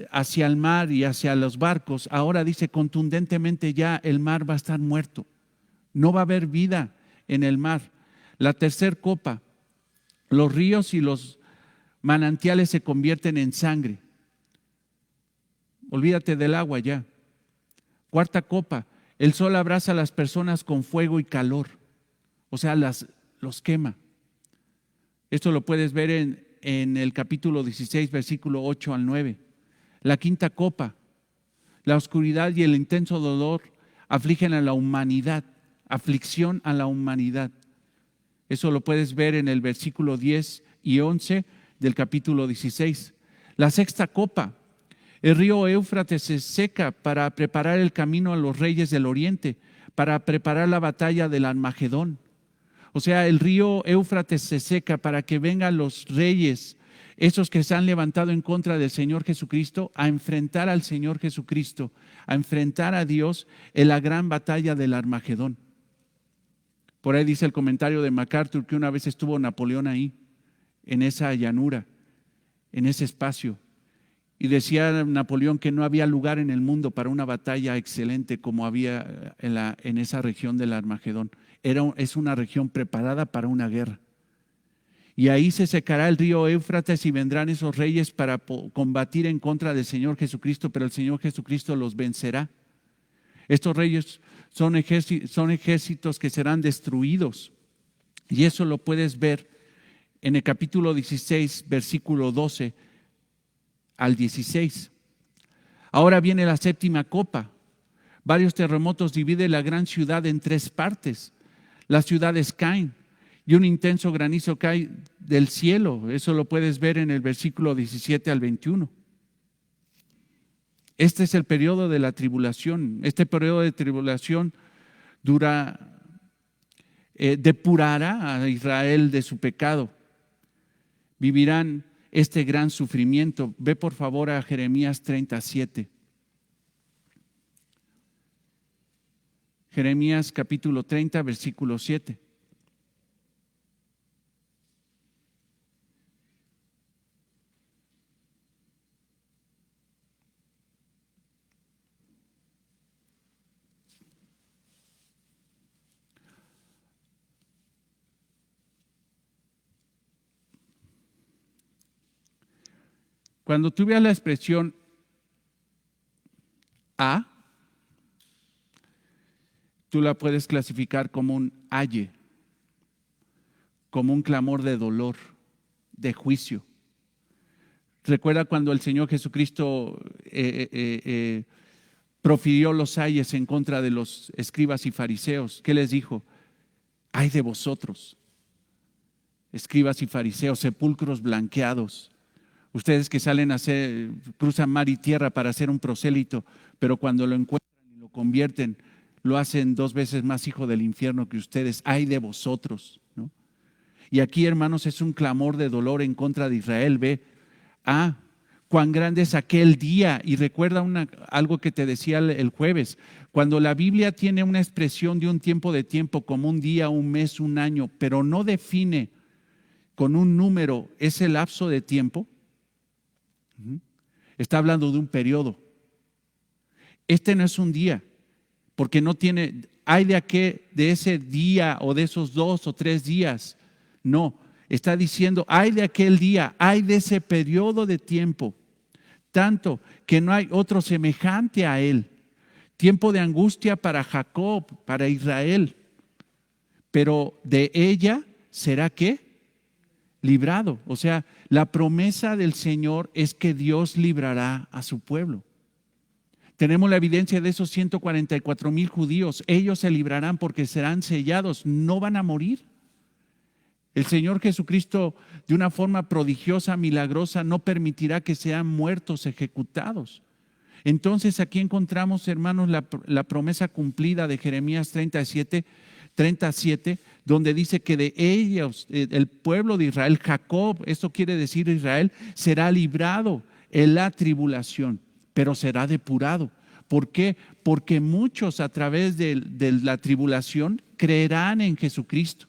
hacia el mar y hacia los barcos, ahora dice contundentemente ya el mar va a estar muerto. No va a haber vida en el mar. La tercera copa, los ríos y los manantiales se convierten en sangre. Olvídate del agua ya. Cuarta copa, el sol abraza a las personas con fuego y calor. O sea, los quema. Esto lo puedes ver en el capítulo 16, versículo 8 al 9. La quinta copa, la oscuridad y el intenso dolor afligen a la humanidad, aflicción a la humanidad. Eso lo puedes ver en el versículo 10 y 11 del capítulo 16. La sexta copa, el río Éufrates se seca para preparar el camino a los reyes del oriente, para preparar la batalla del Armagedón. O sea, el río Éufrates se seca para que vengan los reyes, esos que se han levantado en contra del Señor Jesucristo, a enfrentar al Señor Jesucristo, a enfrentar a Dios en la gran batalla del Armagedón. Por ahí dice el comentario de MacArthur que una vez estuvo Napoleón ahí, en esa llanura, en ese espacio. Y decía Napoleón que no había lugar en el mundo para una batalla excelente como había en esa región del Armagedón. Es una región preparada para una guerra. Y ahí se secará el río Éufrates y vendrán esos reyes para combatir en contra del Señor Jesucristo, pero el Señor Jesucristo los vencerá. Estos reyes son ejércitos que serán destruidos. Y eso lo puedes ver en el capítulo 16, versículo 12 al 16. Ahora viene la séptima copa. Varios terremotos dividen la gran ciudad en tres partes. Las ciudades caen y un intenso granizo cae del cielo. Eso lo puedes ver en el versículo 17 al 21. Este es el periodo de la tribulación. Este periodo de tribulación depurará a Israel de su pecado. Vivirán este gran sufrimiento. Ve por favor a Jeremías 37. Jeremías capítulo 30, versículo 7. Cuando tú veas la expresión a, tú la puedes clasificar como un aye, como un clamor de dolor, de juicio. Recuerda cuando el Señor Jesucristo profirió los ayes en contra de los escribas y fariseos. ¿Qué les dijo? Ay de vosotros, escribas y fariseos, sepulcros blanqueados. Ustedes que salen cruzan mar y tierra para hacer un prosélito, pero cuando lo encuentran y lo convierten, lo hacen 2 veces más hijo del infierno que ustedes. Ay de vosotros, ¿no? Y aquí, hermanos, es un clamor de dolor en contra de Israel. Ve, cuán grande es aquel día. Y recuerda algo que te decía el jueves. Cuando la Biblia tiene una expresión de un tiempo de tiempo como un día, un mes, un año, pero no define con un número ese lapso de tiempo, está hablando de un periodo. Este no es un día, porque no tiene, hay de ese día o de esos 2 o 3 días. No, está diciendo, hay de aquel día, hay de ese periodo de tiempo, tanto que no hay otro semejante a él. Tiempo de angustia para Jacob, para Israel, pero de ella será ¿qué? Librado. O sea, la promesa del Señor es que Dios librará a su pueblo. Tenemos la evidencia de esos 144,000 judíos. Ellos se librarán porque serán sellados, no van a morir. El Señor Jesucristo, de una forma prodigiosa, milagrosa, no permitirá que sean muertos, ejecutados. Entonces aquí encontramos, hermanos, la promesa cumplida de Jeremías 37. 37, donde dice que de ellos, el pueblo de Israel, Jacob, esto quiere decir Israel, será librado en la tribulación, pero será depurado. ¿Por qué? Porque muchos a través de la tribulación creerán en Jesucristo.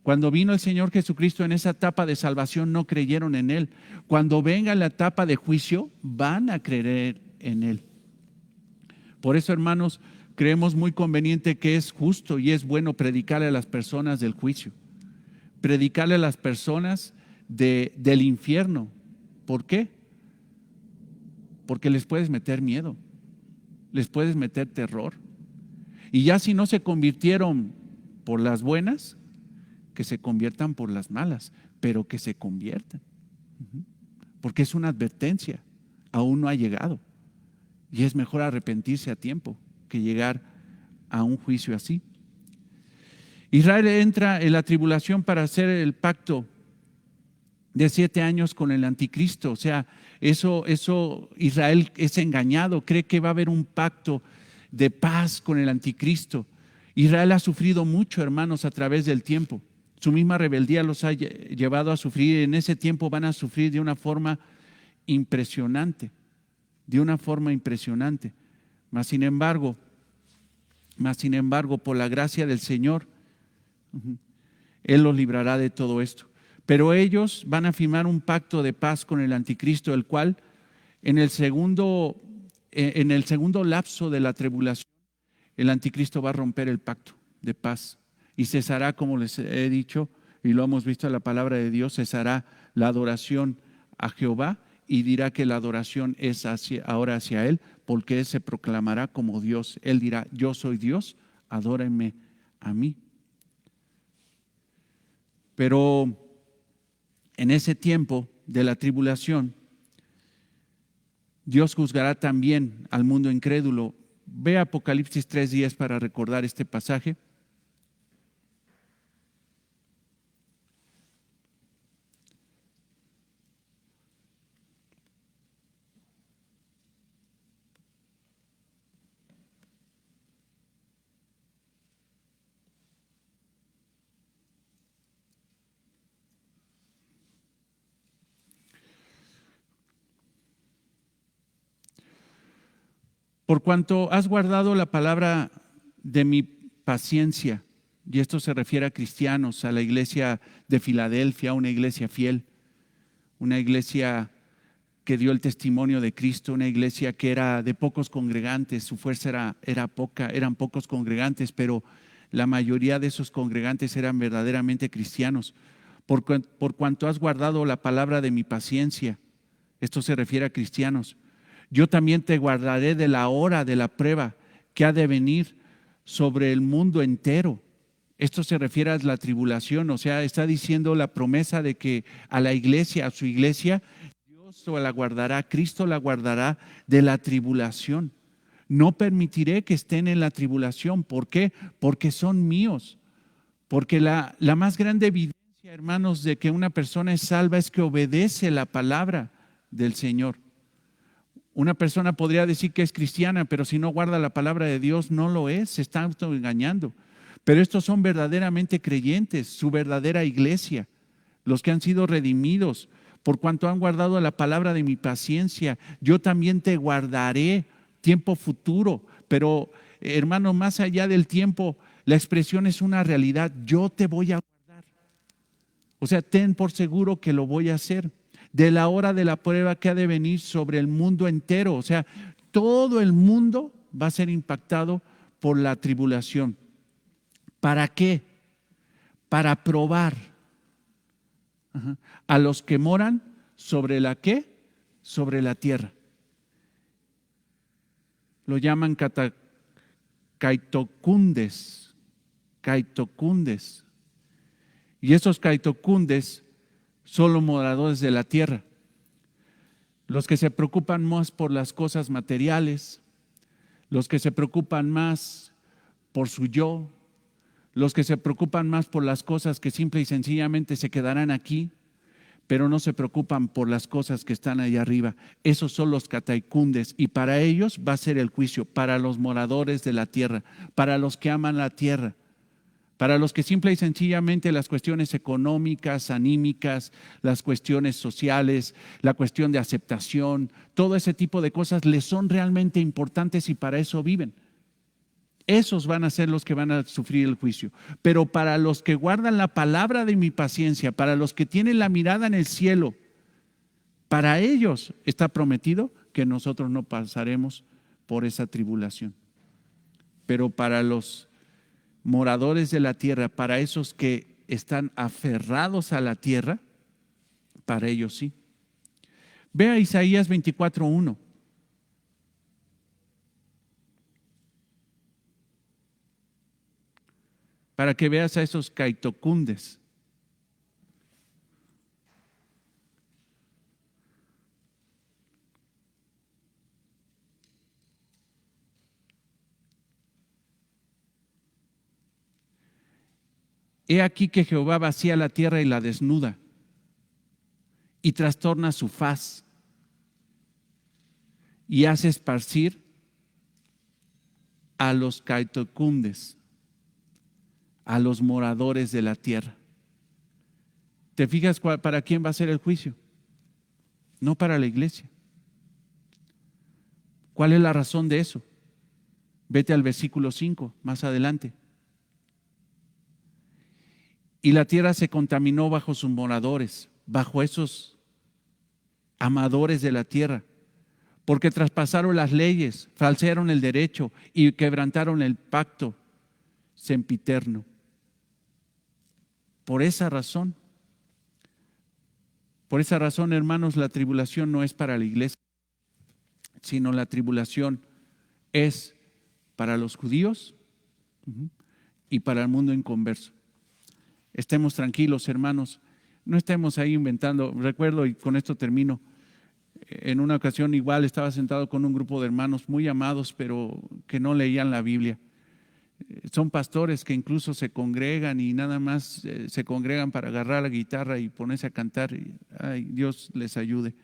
Cuando vino el Señor Jesucristo en esa etapa de salvación, no creyeron en Él. Cuando venga la etapa de juicio, van a creer en Él. Por eso, hermanos, creemos muy conveniente que es justo y es bueno predicarle a las personas del juicio, predicarle a las personas del infierno. ¿Por qué? Porque les puedes meter miedo, les puedes meter terror. Y ya si no se convirtieron por las buenas, que se conviertan por las malas, pero que se conviertan. Porque es una advertencia, aún no ha llegado. Y es mejor arrepentirse a tiempo que llegar a un juicio así. Israel entra en la tribulación para hacer el pacto de 7 años con el anticristo. O sea, eso Israel es engañado, cree que va a haber un pacto de paz con el anticristo. Israel ha sufrido mucho, hermanos, a través del tiempo. Su misma rebeldía los ha llevado a sufrir. En ese tiempo van a sufrir de una forma impresionante, Mas sin embargo, por la gracia del Señor, Él los librará de todo esto. Pero ellos van a firmar un pacto de paz con el anticristo, el cual en el segundo lapso de la tribulación, el anticristo va a romper el pacto de paz y cesará, como les he dicho, y lo hemos visto en la palabra de Dios, cesará la adoración a Jehová y dirá que la adoración es ahora hacia Él, porque Él se proclamará como Dios. Él dirá: yo soy Dios, adórenme a mí. Pero en ese tiempo de la tribulación, Dios juzgará también al mundo incrédulo. Ve Apocalipsis 3:10 para recordar este pasaje. Por cuanto has guardado la palabra de mi paciencia, y esto se refiere a cristianos, a la iglesia de Filadelfia, una iglesia fiel, una iglesia que dio el testimonio de Cristo, una iglesia que era de pocos congregantes, su fuerza era poca, eran pocos congregantes, pero la mayoría de esos congregantes eran verdaderamente cristianos. Por cuanto has guardado la palabra de mi paciencia, esto se refiere a cristianos, yo también te guardaré de la hora de la prueba que ha de venir sobre el mundo entero. Esto se refiere a la tribulación, o sea, está diciendo la promesa de que a la iglesia, a su iglesia, Dios la guardará, Cristo la guardará de la tribulación. No permitiré que estén en la tribulación. ¿Por qué? Porque son míos. Porque la más grande evidencia, hermanos, de que una persona es salva es que obedece la palabra del Señor. Una persona podría decir que es cristiana, pero si no guarda la palabra de Dios, no lo es, se está autoengañando. Pero estos son verdaderamente creyentes, su verdadera iglesia, los que han sido redimidos. Por cuanto han guardado la palabra de mi paciencia, yo también te guardaré. Tiempo futuro, pero hermano, más allá del tiempo, la expresión es una realidad. Yo te voy a guardar. O sea, ten por seguro que lo voy a hacer. De la hora de la prueba que ha de venir sobre el mundo entero. O sea, todo el mundo va a ser impactado por la tribulación. ¿Para qué? Para probar a los que moran sobre la ¿qué? Sobre la tierra. Lo llaman caitocundes. Y esos caitocundes son los moradores de la tierra, los que se preocupan más por las cosas materiales, los que se preocupan más por su yo, los que se preocupan más por las cosas que simple y sencillamente se quedarán aquí, pero no se preocupan por las cosas que están allá arriba. Esos son los cataicundes, y para ellos va a ser el juicio, para los moradores de la tierra, para los que aman la tierra. Para los que simple y sencillamente las cuestiones económicas, anímicas, las cuestiones sociales, la cuestión de aceptación, todo ese tipo de cosas les son realmente importantes y para eso viven. Esos van a ser los que van a sufrir el juicio. Pero para los que guardan la palabra de mi paciencia, para los que tienen la mirada en el cielo, para ellos está prometido que nosotros no pasaremos por esa tribulación. Pero para los moradores de la tierra, para esos que están aferrados a la tierra, para ellos sí. Vea Isaías 24:1. Para que veas a esos caitocundes. He aquí que Jehová vacía la tierra y la desnuda, y trastorna su faz, y hace esparcir a los caitocundes, a los moradores de la tierra. ¿Te fijas para quién va a ser el juicio? No para la iglesia. ¿Cuál es la razón de eso? Vete al versículo 5, más adelante. Y la tierra se contaminó bajo sus moradores, bajo esos amadores de la tierra, porque traspasaron las leyes, falsearon el derecho y quebrantaron el pacto sempiterno. Por esa razón, hermanos, la tribulación no es para la iglesia, sino la tribulación es para los judíos y para el mundo inconverso. Estemos tranquilos, hermanos, no estemos ahí inventando. Recuerdo, y con esto termino, en una ocasión igual estaba sentado con un grupo de hermanos muy amados, pero que no leían la Biblia. Son pastores que incluso se congregan y nada más se congregan para agarrar la guitarra y ponerse a cantar. Y, ay, Dios les ayude.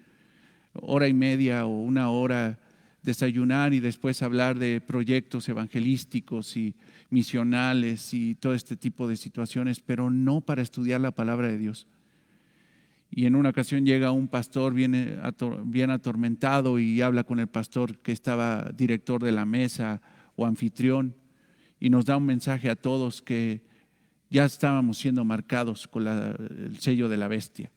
Hora y media o una hora desayunar y después hablar de proyectos evangelísticos y misionales y todo este tipo de situaciones, pero no para estudiar la palabra de Dios. Y en una ocasión llega un pastor bien atormentado y habla con el pastor que estaba director de la mesa o anfitrión y nos da un mensaje a todos que ya estábamos siendo marcados con el sello de la bestia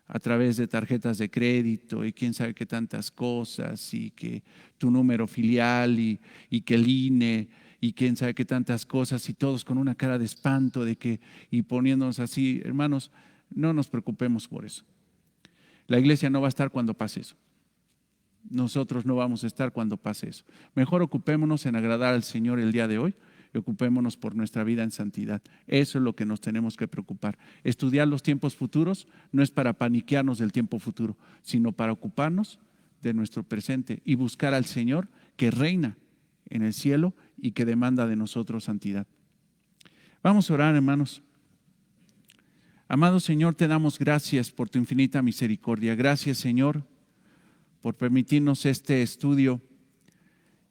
a través de tarjetas de crédito y quién sabe qué tantas cosas, y que tu número filial y que el INE y quién sabe qué tantas cosas, y todos con una cara de espanto de que, y poniéndonos así. Hermanos, no nos preocupemos por eso. La iglesia no va a estar cuando pase eso. Nosotros no vamos a estar cuando pase eso. Mejor ocupémonos en agradar al Señor el día de hoy y ocupémonos por nuestra vida en santidad. Eso es lo que nos tenemos que preocupar. Estudiar los tiempos futuros no es para paniquearnos del tiempo futuro, sino para ocuparnos de nuestro presente y buscar al Señor que reina en el cielo y que demanda de nosotros santidad. Vamos a orar, hermanos. Amado Señor, te damos gracias por tu infinita misericordia. Gracias, Señor, por permitirnos este estudio.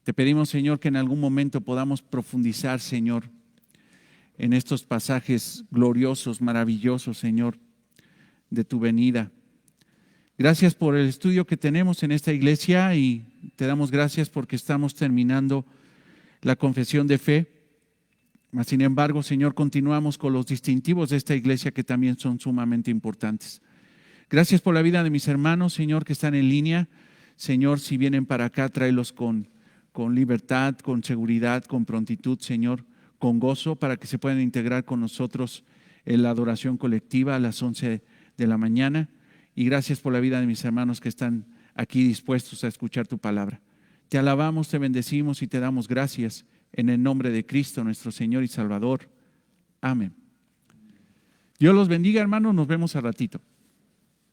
Te pedimos, Señor, que en algún momento podamos profundizar, Señor, en estos pasajes gloriosos, maravillosos, Señor, de tu venida. Gracias por el estudio que tenemos en esta iglesia y te damos gracias porque estamos terminando la confesión de fe. Mas, sin embargo, Señor, continuamos con los distintivos de esta iglesia que también son sumamente importantes. Gracias por la vida de mis hermanos, Señor, que están en línea. Señor, si vienen para acá, tráelos con libertad, con seguridad, con prontitud, Señor, con gozo, para que se puedan integrar con nosotros en la adoración colectiva a las 11 de la mañana. Y gracias por la vida de mis hermanos que están aquí dispuestos a escuchar tu palabra. Te alabamos, te bendecimos y te damos gracias en el nombre de Cristo, nuestro Señor y Salvador. Amén. Dios los bendiga, hermanos. Nos vemos al ratito.